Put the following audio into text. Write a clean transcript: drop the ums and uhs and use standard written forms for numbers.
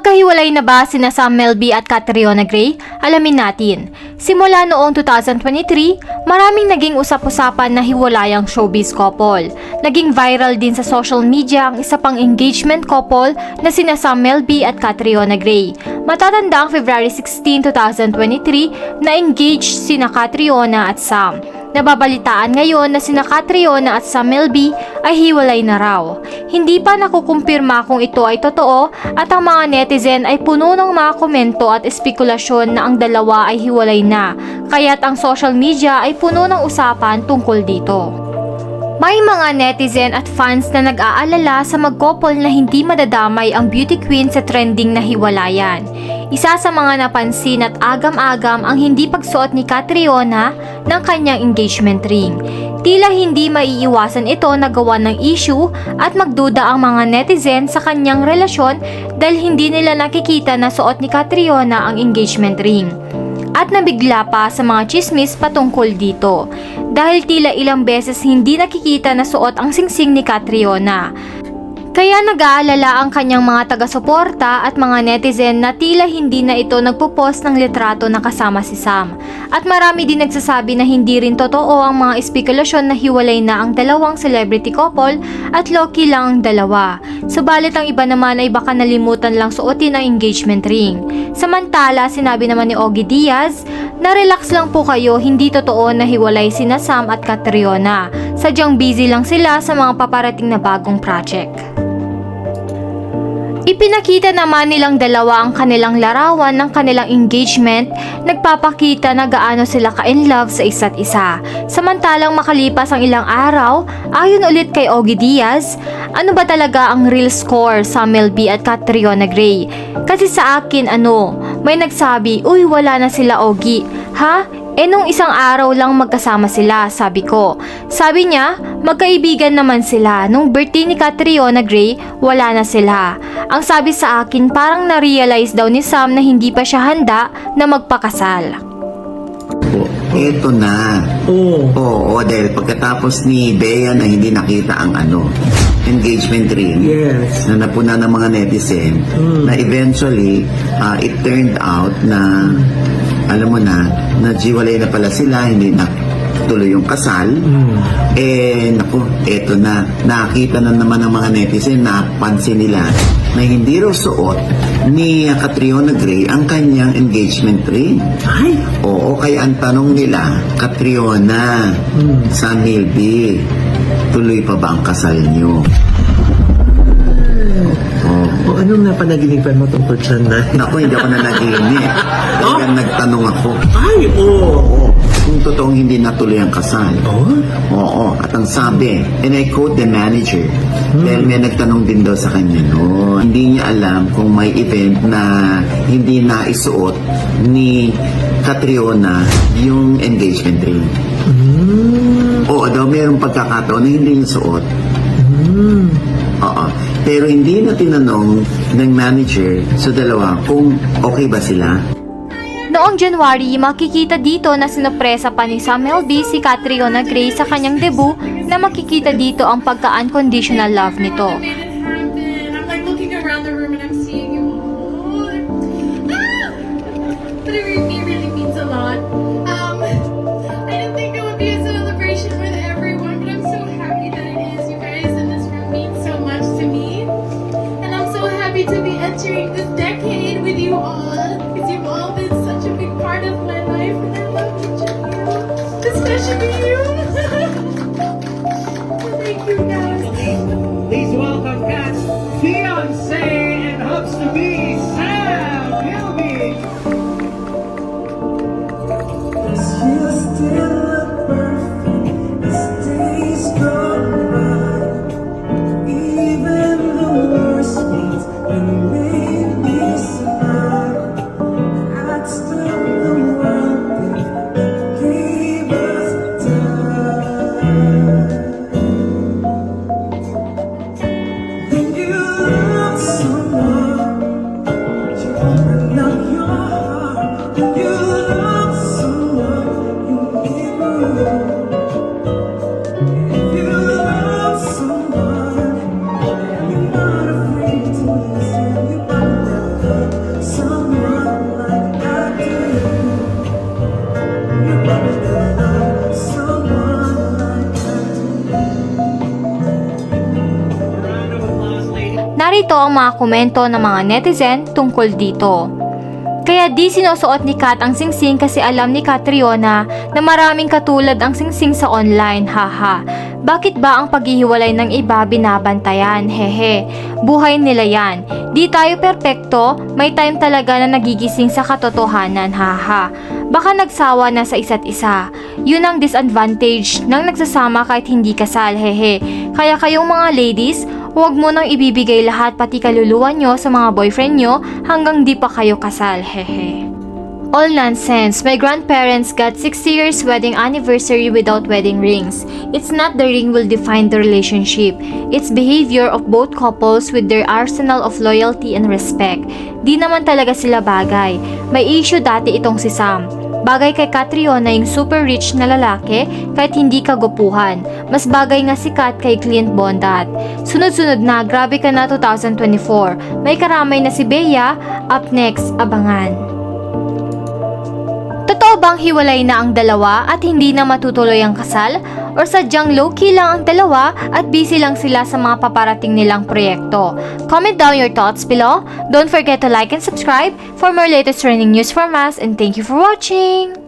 Magkahiwalay na ba sina Sam Melby at Catriona Gray? Alamin natin. Simula noong 2023, maraming naging usap-usapan na hiwalayang showbiz couple. Naging viral din sa social media ang isa pang engagement couple na sina Sam Melby at Catriona Gray. Matatanda ang February 16, 2023 na engaged sina Catriona at Sam. Nababalitaan ngayon na sina Catriona at Sam Melby ay hiwalay na raw. Hindi pa nakukumpirma kung ito ay totoo at ang mga netizen ay puno ng mga komento at espekulasyon na ang dalawa ay hiwalay na, kaya't ang social media ay puno ng usapan tungkol dito. May mga netizen at fans na nag-aalala sa mag-couple na hindi madadamay ang beauty queen sa trending na hiwalayan. Isa sa mga napansin at agam-agam ang hindi pagsuot ni Catriona ng kanyang engagement ring. Tila hindi maiiwasan ito na gawa ng issue at magduda ang mga netizen sa kanyang relasyon dahil hindi nila nakikita na suot ni Catriona ang engagement ring. At nabigla pa sa mga chismis patungkol dito dahil tila ilang beses hindi nakikita na suot ang singsing ni Catriona. Kaya nag-aalala ang kanyang mga taga-suporta at mga netizen na tila hindi na ito nagpo-post ng litrato na kasama si Sam. At marami din nagsasabi na hindi rin totoo ang mga espekulasyon na hiwalay na ang dalawang celebrity couple at low-key lang ang dalawa. Subalit ang iba naman ay baka nalimutan lang suotin ang engagement ring. Samantala, sinabi naman ni Ogie Diaz na relax lang po kayo, hindi totoo na hiwalay sina Sam at Catriona. Sadyang busy lang sila sa mga paparating na bagong project. Ipinakita naman nilang dalawa ang kanilang larawan ng kanilang engagement, nagpapakita na gaano sila ka-in love sa isa't isa. Samantalang makalipas ang ilang araw, ayon ulit kay Ogie Diaz, ano ba talaga ang real score sa Melby at Catriona Gray? Kasi sa akin may nagsabi, uy wala na sila Ogie. Ha? Nung isang araw lang magkasama sila, sabi ko. Sabi niya, magkaibigan naman sila. Nung birthday ni Catriona Gray, wala na sila. Ang sabi sa akin, parang na-realize daw ni Sam na hindi pa siya handa na magpakasal. Eto na. Oo, dahil pagkatapos ni Bea na hindi nakita ang engagement ring, Yes. na napuna ng mga netizen, na eventually, it turned out na alam mo na jiwalay na pala sila, hindi na tuloy yung kasal. Naku, eto na, nakita na naman ng mga netizen, napansin nila na hindi raw suot ni Catriona Gray ang kanyang engagement ring. Ay! Oo, kaya ang tanong nila, Catriona, Sam Melby, tuloy pa ba ang kasal niyo? O anong napanaginipan mo tungkol dyan na? Naku, hindi ako nanaginip. Talagang nagtanong ako. Ay, oo. Kung totoong hindi natuloy ang kasal. Oo. At ang sabi, and I quote the manager, dahil may nagtanong din daw sa kanya, hindi niya alam kung may event na hindi naisuot ni Catriona yung engagement ring. Oo daw, mayroong pagkakataon na hindi niya suot. Oo. Pero hindi na tinanong ng manager sa dalawa kung okay ba sila. Noong January, makikita dito na sinupresa pa ni Sam Melby si Catriona Gray sa kanyang debut na makikita dito ang pagka-unconditional love nito. I'm like looking around the room and I'm seeing you. But it really means a lot. I didn't think it would be a celebration with everyone, but I'm so happy that it is. You guys in this room mean so much to me. And I'm so happy to be entering this decade with you all. Because you've all been such a big part of my life and I love each of you. Especially you. Thank you guys. Please welcome Pat's fiancé and hopes to be Sam Melby. You're still a perfect as days go by. Even the worst things that made me smile. I'd stop the world that gave us time. ito ang mga komento ng mga netizen tungkol dito. Kaya di sinusuot ni Kat ang singsing kasi alam ni Catriona na maraming katulad ang singsing sa online, haha. Bakit ba ang paghihiwalay ng iba binabantayan, hehe. Buhay nila yan. Di tayo perpekto, may time talaga na nagigising sa katotohanan, haha. Baka nagsawa na sa isa't isa. Yun ang disadvantage ng nagsasama kahit hindi kasal, hehe. Kaya kayong mga ladies, huwag mo nang ibibigay lahat pati kaluluwa nyo sa mga boyfriend nyo hanggang di pa kayo kasal, hehe. All nonsense. My grandparents got 60 years wedding anniversary without wedding rings. It's not the ring will define the relationship. It's behavior of both couples with their arsenal of loyalty and respect. Di naman talaga sila bagay. May issue dati itong si Sam. Bagay kay Catriona yung super rich na lalaki kahit hindi kagupuhan. Mas bagay nga si Kat kay Clint Bondat. Sunod-sunod na, grabe ka na 2024. May karamay na si Bea. Up next, abangan. Totoo bang hiwalay na ang dalawa at hindi na matutuloy ang kasal? Or sadyang low-key lang ang dalawa at busy lang sila sa mga paparating nilang proyekto? Comment down your thoughts below. Don't forget to like and subscribe for more latest trending news from us, and thank you for watching!